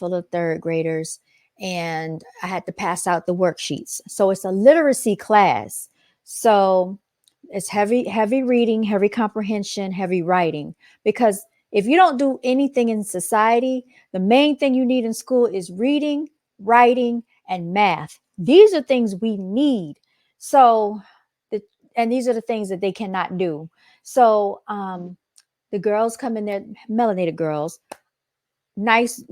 full of third graders, and I had to pass out the worksheets. So it's a literacy class. So it's heavy reading, heavy comprehension, heavy writing. Because if you don't do anything in society, the main thing you need in school is reading, writing, and math. These are things we need. So, and these are the things that they cannot do. So, the girls come in there, melanated girls, nice,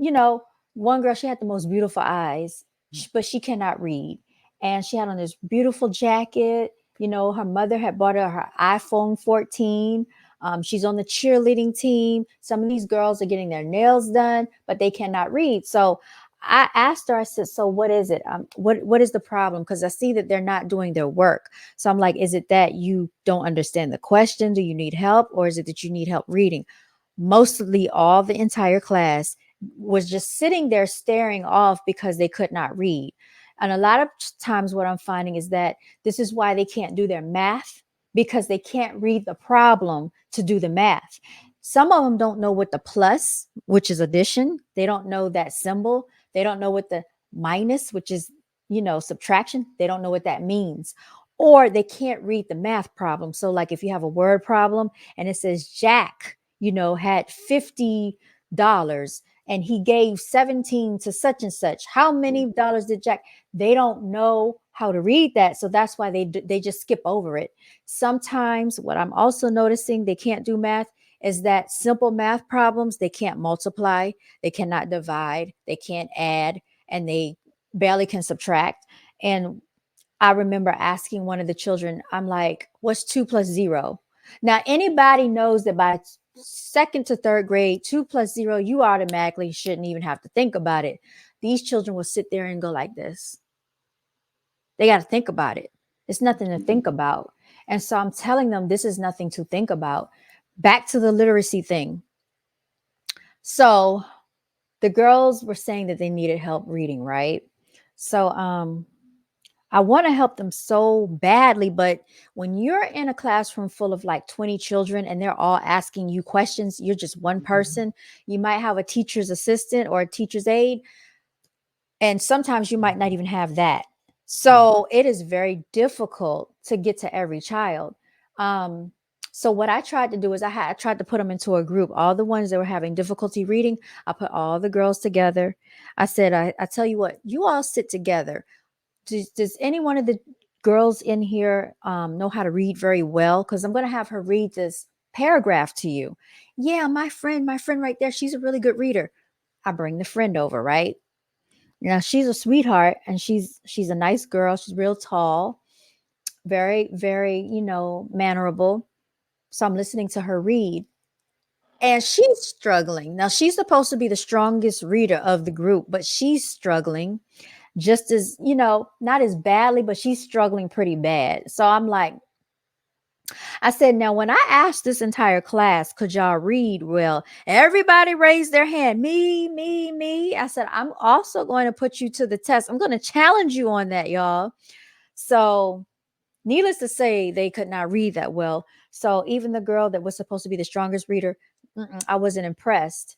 one girl, she had the most beautiful eyes, but she cannot read. And she had on this beautiful jacket. Her mother had bought her iPhone 14. She's on the cheerleading team. Some of these girls are getting their nails done, but they cannot read. So I asked her, I said, so what is it? What is the problem? Because I see that they're not doing their work. So I'm like, is it that you don't understand the question? Do you need help? Or is it that you need help reading? Mostly all the entire class was just sitting there staring off because they could not read. And a lot of times what I'm finding is that this is why they can't do their math, because they can't read the problem to do the math. Some of them don't know what the plus, which is addition. They don't know that symbol. They don't know what the minus, which is, subtraction. They don't know what that means. Or they can't read the math problem. So like if you have a word problem and it says Jack, had $50 and he gave 17 to such and such. How many dollars did Jack? They don't know how to read that. So that's why they just skip over it. Sometimes what I'm also noticing they can't do math is that simple math problems, they can't multiply, they cannot divide, they can't add, and they barely can subtract. And I remember asking one of the children, I'm like, what's 2 plus 0? Now, anybody knows that by second to third grade, 2 plus 0, you automatically shouldn't even have to think about it. These children will sit there and go like this. They got to think about it. It's nothing to think about. And so I'm telling them this is nothing to think about. Back to the literacy thing. So the girls were saying that they needed help reading, right? So I want to help them so badly, but when you're in a classroom full of like 20 children and they're all asking you questions, you're just one person. You might have a teacher's assistant or a teacher's aide, and sometimes you might not even have that. So it is very difficult to get to every child. So what I tried to do is I tried to put them into a group. All the ones that were having difficulty reading, I put all the girls together. I said, I tell you what, you all sit together. Does any one of the girls in here know how to read very well? Because I'm going to have her read this paragraph to you. Yeah, my friend right there, she's a really good reader. I bring the friend over, right? Now she's a sweetheart and she's a nice girl. She's real tall, very, very, mannerable. So I'm listening to her read. And she's struggling. Now she's supposed to be the strongest reader of the group, but she's struggling just as, not as badly, but she's struggling pretty bad. So I'm like, I said, now, when I asked this entire class, could y'all read well? Everybody raised their hand. Me. I said, I'm also going to put you to the test. I'm going to challenge you on that, y'all. So needless to say, they could not read that well. So even the girl that was supposed to be the strongest reader, I wasn't impressed.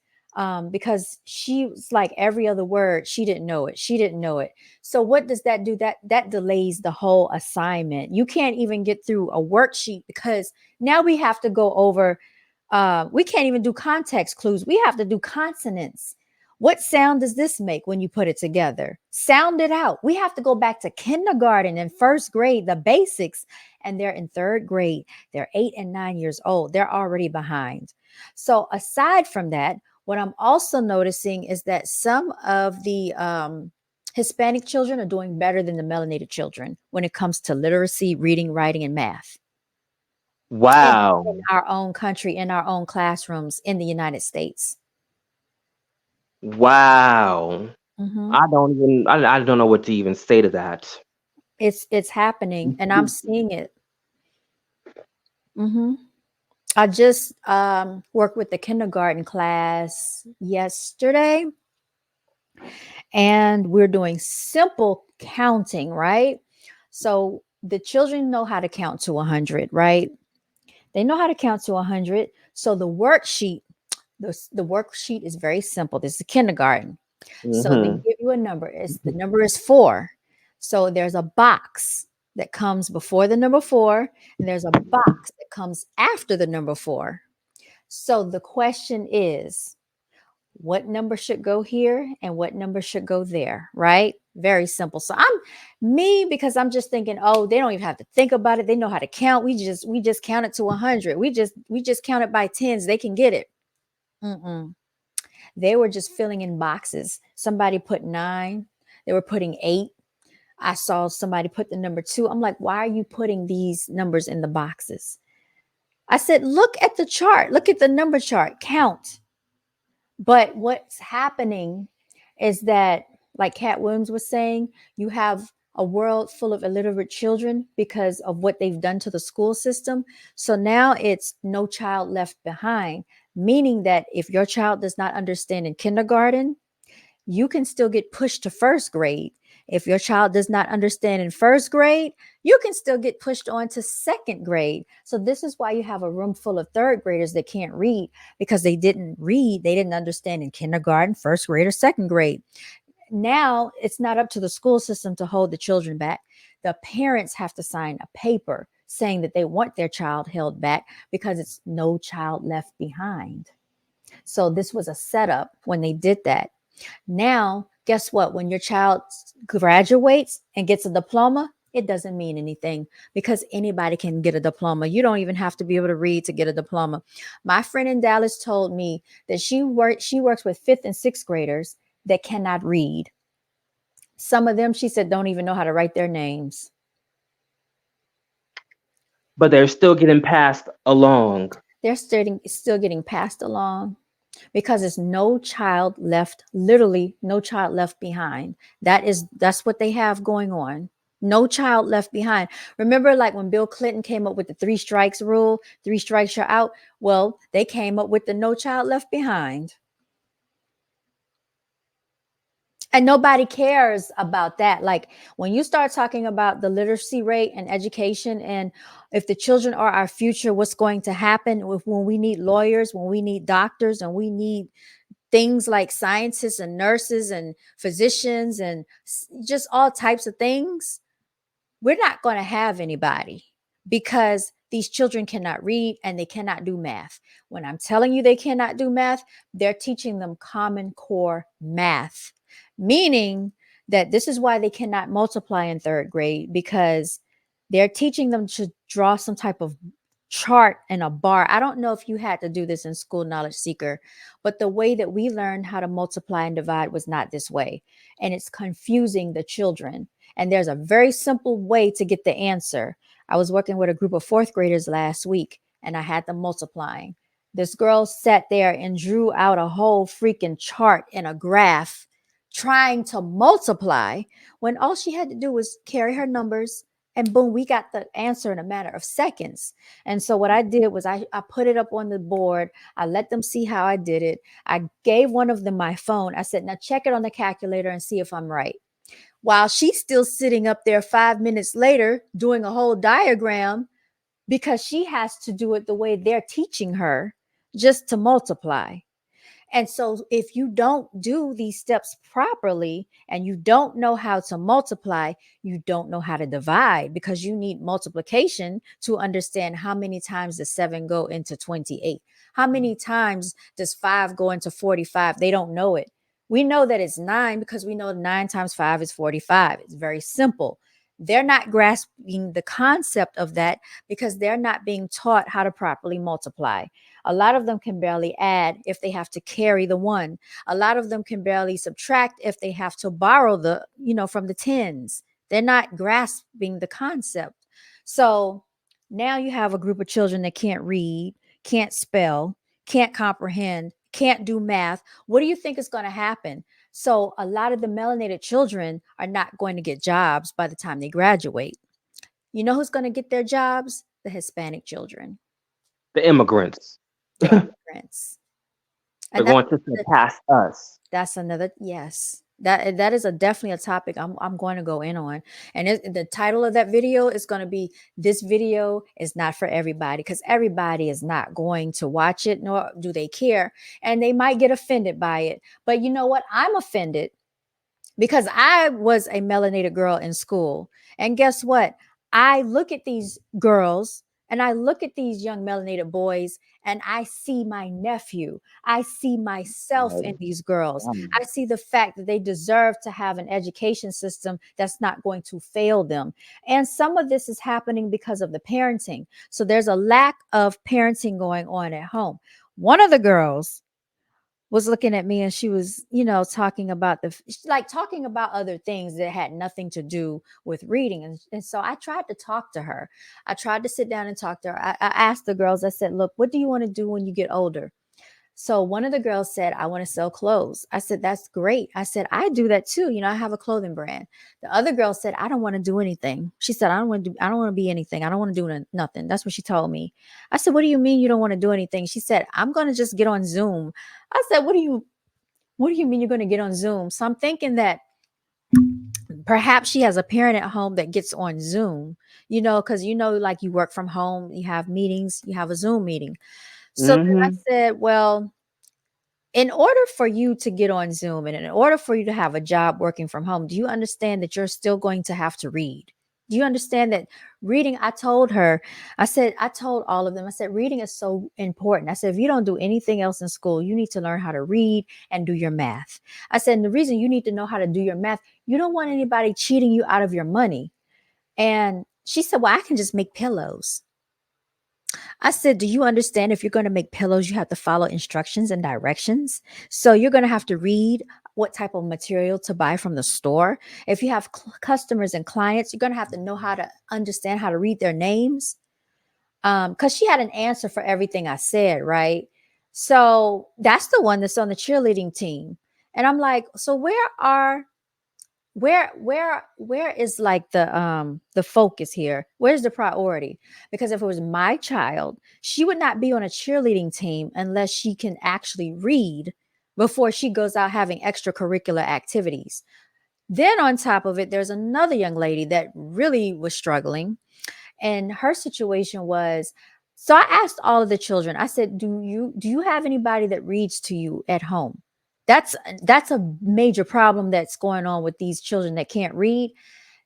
Because she was like every other word. She didn't know it. So what does that do? That delays the whole assignment. You can't even get through a worksheet because now we have to go over, we can't even do context clues. We have to do consonants. What sound does this make when you put it together? Sound it out. We have to go back to kindergarten and first grade, the basics, and they're in third grade. They're 8 and 9 years old. They're already behind. So aside from that, what I'm also noticing is that some of the Hispanic children are doing better than the melanated children when it comes to literacy, reading, writing, and math. Wow. In our own country, in our own classrooms in the United States. Wow. Mm-hmm. I don't know what to even say to that. It's happening, and I'm seeing it. Mm-hmm. I just worked with the kindergarten class yesterday, and we're doing simple counting, right? So the children know how to count to 100, right? They know how to count to 100. So the worksheet is very simple. This is kindergarten. So they Mhm. give you a number. The number is 4. So there's a box that comes before the number 4, and there's a box that comes after the number 4. So the question is, what number should go here and what number should go there, right? Very simple. So I'm me because I'm just thinking, oh, they don't even have to think about it. They know how to count. We just count it to 100. We just count it by tens. They can get it. Mm-mm. They were just filling in boxes. Somebody put 9. They were putting 8. I saw somebody put the number 2. I'm like, why are you putting these numbers in the boxes? I said, look at the chart. Look at the number chart. Count. But what's happening is that, like Cat Williams was saying, you have a world full of illiterate children because of what they've done to the school system. So now it's no child left behind, meaning that if your child does not understand in kindergarten, you can still get pushed to first grade. If your child does not understand in first grade, you can still get pushed on to second grade. So this is why you have a room full of third graders that can't read, because they didn't read, they didn't understand in kindergarten, first grade, or second grade. Now it's not up to the school system to hold the children back. The parents have to sign a paper saying that they want their child held back because it's no child left behind. So this was a setup when they did that. Now, guess what? When your child graduates and gets a diploma, it doesn't mean anything because anybody can get a diploma. You don't even have to be able to read to get a diploma. My friend in Dallas told me that she works with 5th and 6th graders that cannot read. Some of them, she said, don't even know how to write their names. But they're still getting passed along. They're still getting passed along because it's no child left, literally no child left behind. That's what they have going on. No child left behind. Remember, like when Bill Clinton came up with the 3 strikes rule, 3 strikes you're out. Well, they came up with the no child left behind. And nobody cares about that. Like when you start talking about the literacy rate and education, and if the children are our future, what's going to happen when we need lawyers, when we need doctors, and we need things like scientists and nurses and physicians and just all types of things, we're not going to have anybody because these children cannot read and they cannot do math. When I'm telling you they cannot do math, they're teaching them common core math, meaning that this is why they cannot multiply in third grade, because they're teaching them to draw some type of chart and a bar. I don't know if you had to do this in school, Knowledge Seeker, but the way that we learned how to multiply and divide was not this way. And it's confusing the children. And there's a very simple way to get the answer. I was working with a group of 4th graders last week and I had them multiplying. This girl sat there and drew out a whole freaking chart and a graph trying to multiply when all she had to do was carry her numbers, and boom, we got the answer in a matter of seconds. And so what I did was I put it up on the board. I let them see how I did it. I gave one of them my phone. I said, now check it on the calculator and see if I'm right. While she's still sitting up there 5 minutes later doing a whole diagram because she has to do it the way they're teaching her just to multiply. And so, if you don't do these steps properly and you don't know how to multiply, you don't know how to divide, because you need multiplication to understand how many times does 7 go into 28? How many times does 5 go into 45? They don't know it. We know that it's 9 because we know 9 times 5 is 45. It's very simple. They're not grasping the concept of that because they're not being taught how to properly multiply. A lot of them can barely add if they have to carry the 1. A lot of them can barely subtract if they have to borrow from the tens. They're not grasping the concept. So now you have a group of children that can't read, can't spell, can't comprehend, can't do math. What do you think is going to happen? So a lot of the melanated children are not going to get jobs by the time they graduate. You know who's going to get their jobs? The Hispanic children, The immigrants. the immigrants. They're And going to surpass us. that's another, yes. That is a definitely a topic I'm going to go in on. And the title of that video is going to be, "This video is not for everybody," because everybody is not going to watch it, nor do they care, and they might get offended by it. But you know what? I'm offended because I was a melanated girl in school. And guess what? I look at these girls and I look at these young melanated boys and I see my nephew. I see myself in Right. these girls. Um, I see the fact that they deserve to have an education system that's not going to fail them. And some of this is happening because of the parenting. So there's a lack of parenting going on at home. One of the girls was looking at me and she was, talking about like talking about other things that had nothing to do with reading. And so I tried to talk to her. I tried to sit down and talk to her. I asked the girls, I said, "Look, what do you want to do when you get older?" So one of the girls said, "I want to sell clothes." I said, "That's great." I said, "I do that too. I have a clothing brand." The other girl said, "I don't want to do anything." She said, I don't want to be anything. I don't want to do nothing." That's what she told me. I said, "What do you mean you don't want to do anything?" She said, "I'm going to just get on Zoom." I said, "What do you mean you're going to get on Zoom?" So I'm thinking that perhaps she has a parent at home that gets on Zoom, because like you work from home, you have meetings, you have a Zoom meeting. So then I mm-hmm. said, "Well, in order for you to get on Zoom and in order for you to have a job working from home, do you understand that you're still going to have to read? Do you understand that reading?" I told her, I told all of them, I said, "Reading is so important." I said, "If you don't do anything else in school, you need to learn how to read and do your math." I said, "And the reason you need to know how to do your math, you don't want anybody cheating you out of your money." And she said, "Well, I can just make pillows." I said, "Do you understand if you're going to make pillows, you have to follow instructions and directions? So you're going to have to read what type of material to buy from the store. If you have customers and clients, you're going to have to know how to understand how to read their names." Because she had an answer for everything I said, right? So that's the one that's on the cheerleading team. And I'm like, so where is like the focus here? Where's the priority? Because if it was my child, she would not be on a cheerleading team unless she can actually read before she goes out having extracurricular activities. Then on top of it, there's another young lady that really was struggling, and her situation was, so I asked all of the children, I said, "Do you have anybody that reads to you at home?" That's a major problem that's going on with these children that can't read.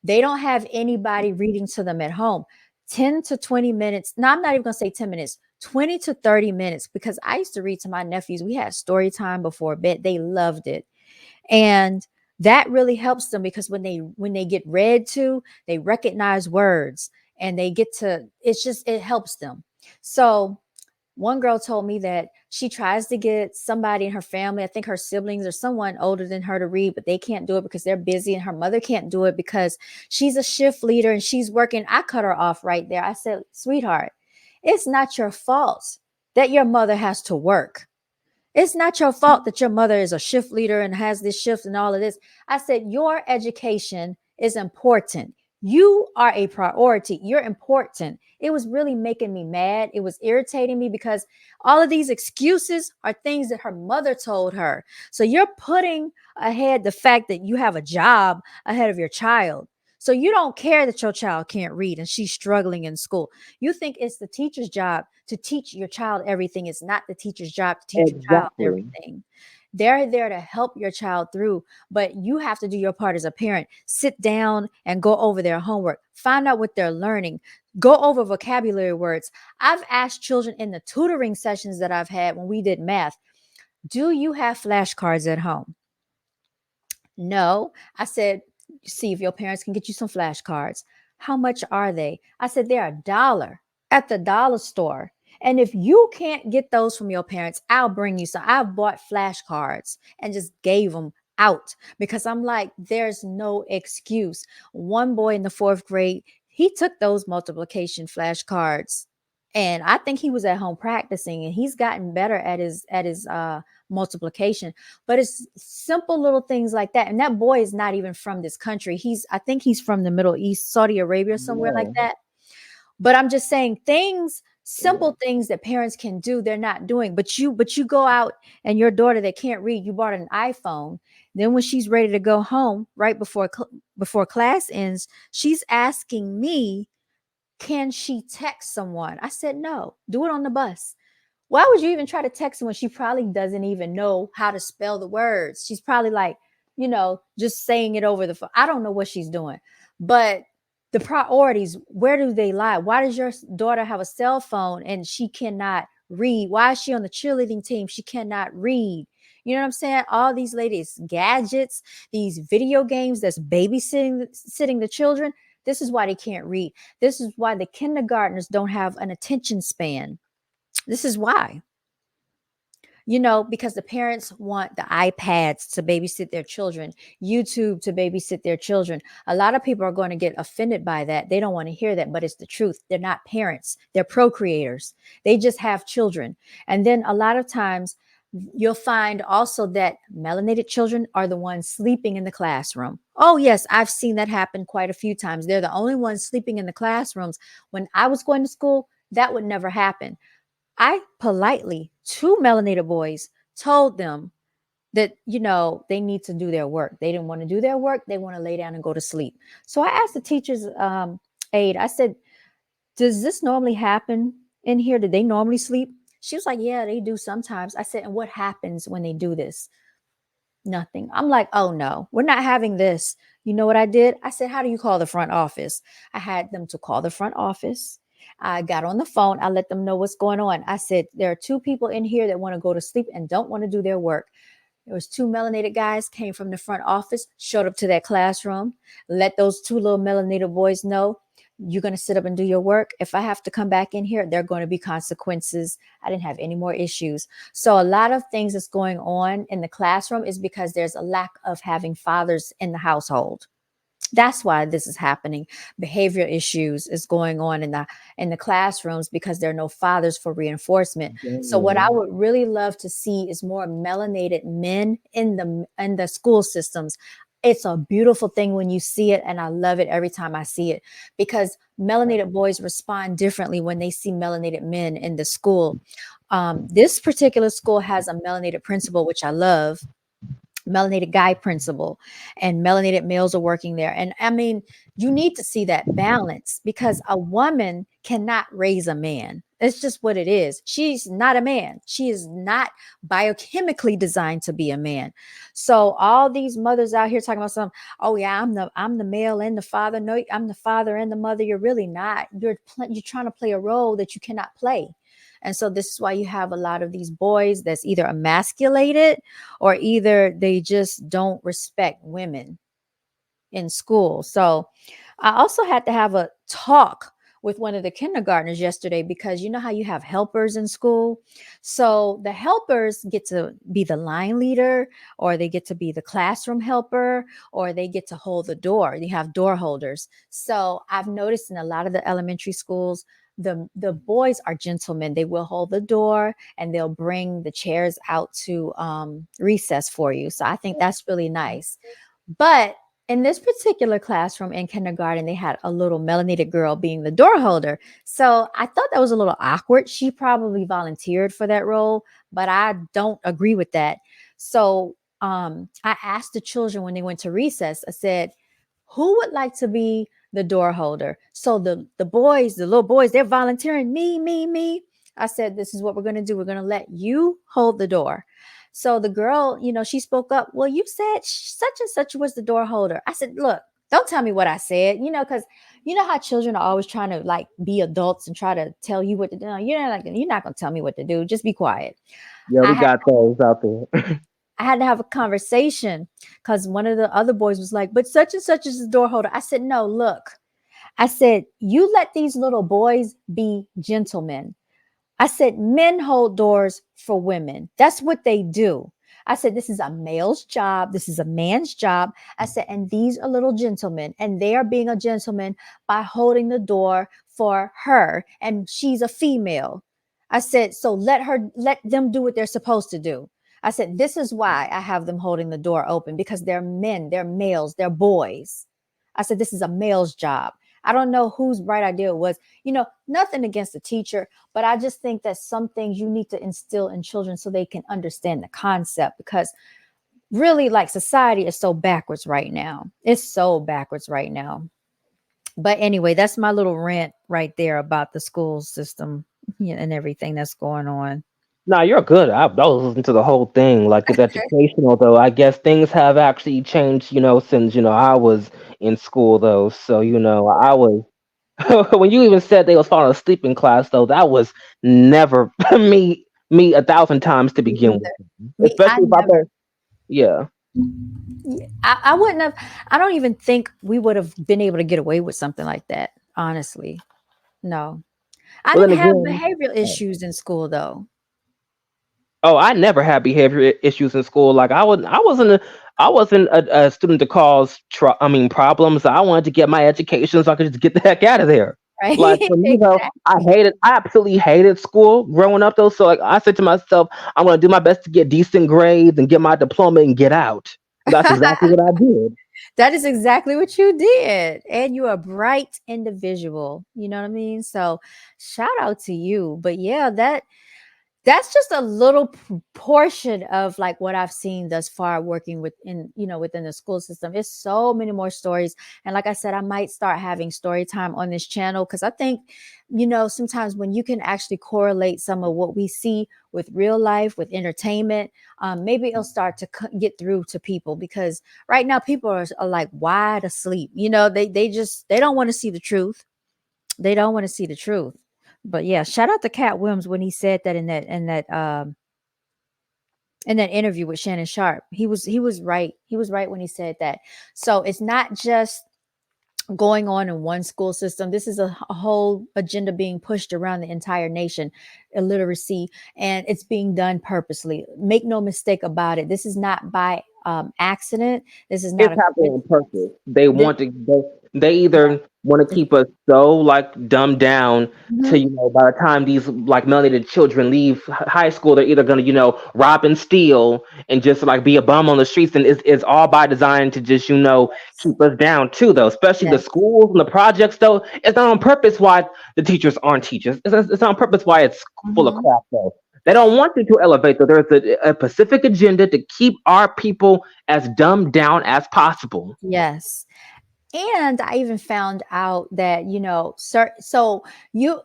They don't have anybody reading to them at home. 10 to 20 minutes. No, I'm not even going to say 10 minutes. 20 to 30 minutes, because I used to read to my nephews. We had story time before bed. They loved it. And that really helps them, because when they get read to, they recognize words and they get to, it helps them. So one girl told me that she tries to get somebody in her family, I think her siblings or someone older than her, to read, but they can't do it because they're busy, and her mother can't do it because she's a shift leader and she's working. I cut her off right there. I said, "Sweetheart, it's not your fault that your mother has to work. It's not your fault that your mother is a shift leader and has this shift and all of this." I said, "Your education is important. You are a priority. You're important." It was really making me mad. It was irritating me because all of these excuses are things that her mother told her. So you're putting ahead the fact that you have a job ahead of your child. So you don't care that your child can't read and she's struggling in school. You think it's the teacher's job to teach your child everything. It's not the teacher's job to teach your child Exactly. everything. They're there to help your child through, but you have to do your part as a parent. Sit down and go over their homework. Find out what they're learning. Go over vocabulary words. I've asked children in the tutoring sessions that I've had when we did math, "Do you have flashcards at home?" "No." I said, "See if your parents can get you some flashcards." "How much are they?" I said, "They're $1 at the dollar store. And if you can't get those from your parents, I'll bring you some." I've bought flashcards and just gave them out because I'm like, there's no excuse. One boy in the fourth grade, he took those multiplication flashcards, and I think he was at home practicing, and he's gotten better at his multiplication. But it's simple little things like that. And that boy is not even from this country. I think he's from the Middle East, Saudi Arabia, somewhere like Yeah. that. But I'm just saying, Yeah. simple things that parents can do, they're not doing. But you go out, and your daughter that can't read, you bought an iPhone. Then when she's ready to go home, right before class ends, she's asking me, can she text someone? I said, no, do it on the bus. Why would you even try to text someone? She probably doesn't even know how to spell the words. She's probably like, just saying it over the phone. I don't know what she's doing. But the priorities, where do they lie? Why does your daughter have a cell phone and she cannot read? Why is she on the cheerleading team? She cannot read. You know what I'm saying? All these ladies, gadgets, these video games that's babysitting the children. This is why they can't read. This is why the kindergartners don't have an attention span. This is why, because the parents want the iPads to babysit their children, YouTube to babysit their children. A lot of people are going to get offended by that. They don't want to hear that, but it's the truth. They're not parents, they're procreators. They just have children. And then a lot of times, you'll find also that melanated children are the ones sleeping in the classroom. Oh, yes, I've seen that happen quite a few times. They're the only ones sleeping in the classrooms. When I was going to school, that would never happen. I politely, two melanated boys, told them that, they need to do their work. They didn't want to do their work. They want to lay down and go to sleep. So I asked the teacher's aide, I said, does this normally happen in here? Do they normally sleep? She was like, yeah, they do sometimes. I said, and what happens when they do this? Nothing. I'm like, oh no, we're not having this. You know what I did? I said, how do you call the front office? I had them to call the front office. I got on the phone. I let them know what's going on. I said, there are two people in here that want to go to sleep and don't want to do their work. There was two melanated guys came from the front office, showed up to that classroom, let those two little melanated boys know, you're going to sit up and do your work. If I have to come back in here, there are going to be consequences. I didn't have any more issues. So a lot of things that's going on in the classroom is because there's a lack of having fathers in the household. That's why this is happening. Behavior issues is going on in the classrooms because there are no fathers for reinforcement. So what I Mhm. would really love to see is more melanated men in the school systems. It's a beautiful thing when you see it, and I love it every time I see it, because melanated boys respond differently when they see melanated men in the school. This particular school has a melanated principal, which I love, melanated guy principal, and melanated males are working there. And I mean, you need to see that balance, because a woman cannot raise a man. It's just what it is. She's not a man. She is not biochemically designed to be a man. So all these mothers out here talking about some, oh yeah, I'm the male and the father. No, I'm the father and the mother. You're really not. You're trying to play a role that you cannot play. And so this is why you have a lot of these boys that's either emasculated, or either they just don't respect women in school. So I also had to have a talk with one of the kindergartners yesterday, because you know how you have helpers in school. So the helpers get to be the line leader, or they get to be the classroom helper, or they get to hold the door. You have door holders. So I've noticed in a lot of the elementary schools, the boys are gentlemen. They will hold the door and they'll bring the chairs out to recess for you. So I think that's really nice. But in this particular classroom in kindergarten, they had a little melanated girl being the door holder. So I thought that was a little awkward. She probably volunteered for that role, but I don't agree with that. So I asked the children when they went to recess, I said, who would like to be the door holder? So the boys, the little boys, they're volunteering, me, me, me. I said, this is what we're going to do. We're going to let you hold the door. So the girl, she spoke up. Well, you said such and such was the door holder. I said, look, don't tell me what I said, because you know how children are always trying to like be adults and try to tell you what to do. You're not going to tell me what to do. Just be quiet. Yeah, I we had got those out there. I had to have a conversation, because one of the other boys was like, but such and such is the door holder. I said, no, look, I said, you let these little boys be gentlemen. I said, men hold doors for women. That's what they do. I said, this is a male's job. This is a man's job. I said, and these are little gentlemen, and they are being a gentleman by holding the door for her, and she's a female. I said, so let them do what they're supposed to do. I said, this is why I have them holding the door open, because they're men, they're males, they're boys. I said, this is a male's job. I don't know whose bright idea it was. Nothing against the teacher, but I just think that some things you need to instill in children so they can understand the concept, because really, like, society is so backwards right now. It's so backwards right now. But anyway, that's my little rant right there about the school system, yeah, and everything that's going on. No, you're good. I was listening to the whole thing. Like it's educational, though. I guess things have actually changed, since I was in school, though. So I was when you even said they was falling asleep in class, though. That was never me 1,000 times to Me begin either. with. I Especially about never. the yeah. Yeah, I wouldn't have. I don't even think we would have been able to get away with something like that. Honestly, no. I Well, then didn't have again. behavioral issues in school though. Oh, I never had behavior issues in school. Like I wasn't a student to cause problems. I wanted to get my education so I could just get the heck out of there. Like Right? for me, Exactly. I absolutely hated school growing up though. So like I said to myself, I'm gonna do my best to get decent grades and get my diploma and get out. That's exactly what I did. That is exactly what you did. And you're a bright individual. You know what I mean? So shout out to you. But yeah, that's just a little portion of like what I've seen thus far working within, within the school system. It's so many more stories. And like I said, I might start having story time on this channel because I think, sometimes when you can actually correlate some of what we see with real life, with entertainment, maybe it'll start to get through to people because right now people are like wide asleep. They don't want to see the truth. They don't want to see the truth. But yeah, shout out to Cat Williams when he said that in that interview with Shannon Sharp. He was right. He was right when he said that. So it's not just going on in one school system. This is a whole agenda being pushed around the entire nation, illiteracy, and it's being done purposely. Make no mistake about it. This is not by accident. This is not It's a happening on coincidence. purpose. They This, want to. They yeah. either want to keep us so like dumbed down to Mhm. by the time these like melanated children leave high school, they're either gonna rob and steal and just like be a bum on the streets, and it's all by design to just Yes. keep us down too. Though, especially the Yes. schools and the projects. Though, it's not on purpose why the teachers aren't teachers. It's not on purpose why it's full of Mhm. crap. Though they don't want you to elevate. Though there's a specific agenda to keep our people as dumbed down as possible. Yes. And I even found out that, so you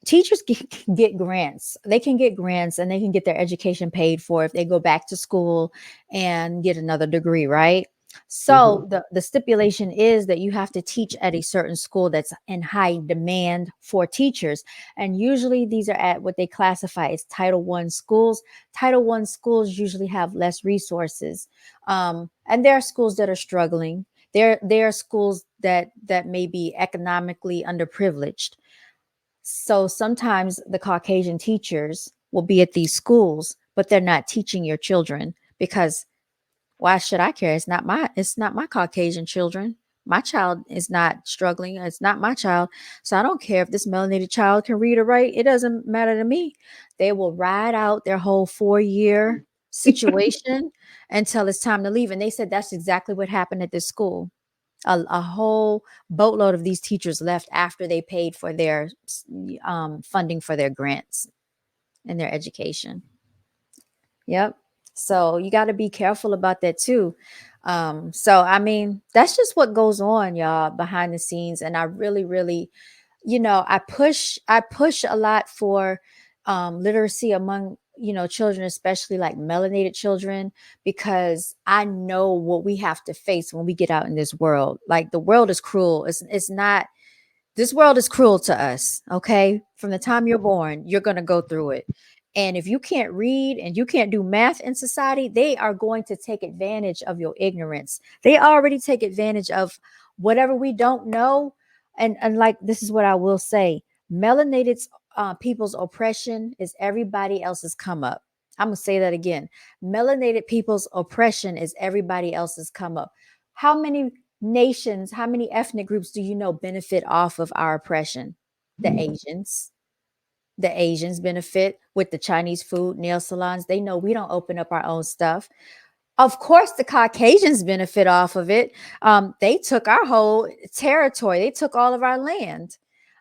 teachers can get grants. They can get grants and they can get their education paid for if they go back to school and get another degree, right? So Hmm. the stipulation is that you have to teach at a certain school that's in high demand for teachers. And usually these are at what they classify as Title I schools. Title I schools usually have less resources. And there are schools that are struggling. There are schools that may be economically underprivileged. So sometimes the Caucasian teachers will be at these schools, but they're not teaching your children because why should I care? It's not my Caucasian children. My child is not struggling. It's not my child. So I don't care if this melanated child can read or write. It doesn't matter to me. They will ride out their whole 4-year situation until it's time to leave. And they said that's exactly what happened at this school. A whole boatload of these teachers left after they paid for their funding for their grants and their education. Yep. So you got to be careful about that too. So I mean, that's just what goes on, y'all, behind the scenes. And I really, really, I push a lot for literacy among children, especially like melanated children, because I know what we have to face when we get out in this world. Like the world is cruel. It's not this world is cruel to us, okay? From the time you're born, you're going to go through it. And if you can't read and you can't do math in society, they are going to take advantage of your ignorance. They already take advantage of whatever we don't know. And like, this is what I will say, melanated people's oppression is everybody else's come up. I'm going to say that again. Melanated people's oppression is everybody else's come up. How many nations, how many ethnic groups do you know benefit off of our oppression? The Asians. The Asians benefit with the Chinese food, nail salons. They know we don't open up our own stuff. Of course, the Caucasians benefit off of it. They took our whole territory, they took all of our land.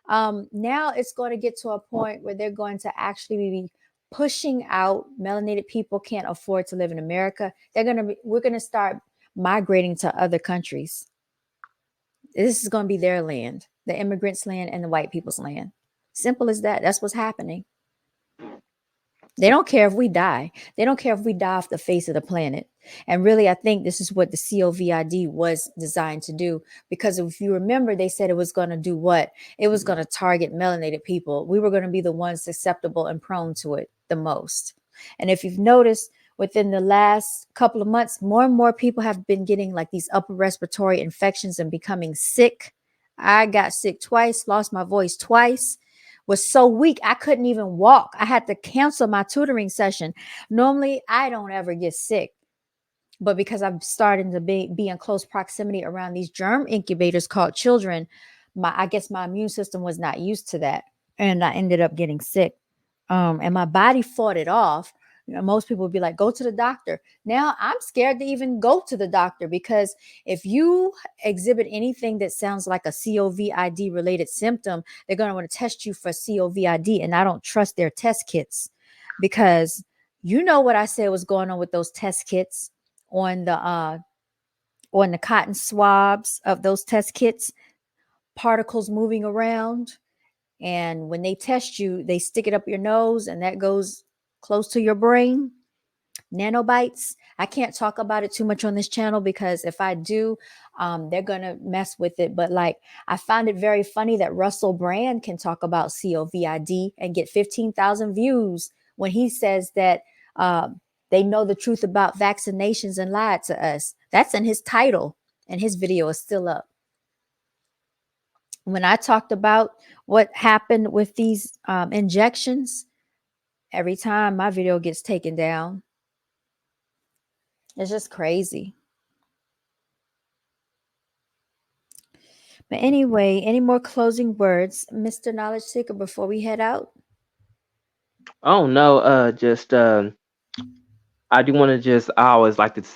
Now it's going to get to a point where they're going to actually be pushing out melanated people can't afford to live in America, we're gonna start migrating to other countries. This is gonna be their land, the immigrants' land and the white people's land. Simple as that. That's what's happening. They don't care if we die. They don't care if we die off the face of the planet. And really, I think this is what the COVID was designed to do. Because if you remember, they said it was going to do what? It was going to target melanated people. We were going to be the ones susceptible and prone to it the most. And if you've noticed, within the last couple of months, more and more people have been getting like these upper respiratory infections and becoming sick. I got sick twice, lost my voice twice, was so weak I couldn't even walk. I had to cancel my tutoring session. Normally, I don't ever get sick, but because I'm starting to be in close proximity around these germ incubators called children, I guess my immune system was not used to that, and I ended up getting sick. And my body fought it off. You know, most people would be like, go to the doctor. Now I'm scared to even go to the doctor, because if you exhibit anything that sounds like a COVID related symptom, they're going to want to test you for COVID. And I don't trust their test kits, because you know what I said was going on with those test kits on the cotton swabs of those test kits, particles moving around. And when they test you, they stick it up your nose, and that goes close to your brain. Nanobites. I can't talk about it too much on this channel, because if I do, they're going to mess with it. But like, I found it very funny that Russell Brand can talk about COVID and get 15,000 views when he says that they know the truth about vaccinations and lied to us. That's in his title, and his video is still up. When I talked about what happened with these injections, every time my video gets taken down. It's just crazy. But anyway, any more closing words, Mr. Knowledge Seeker, before we head out? Oh no, just I do want to just I always like to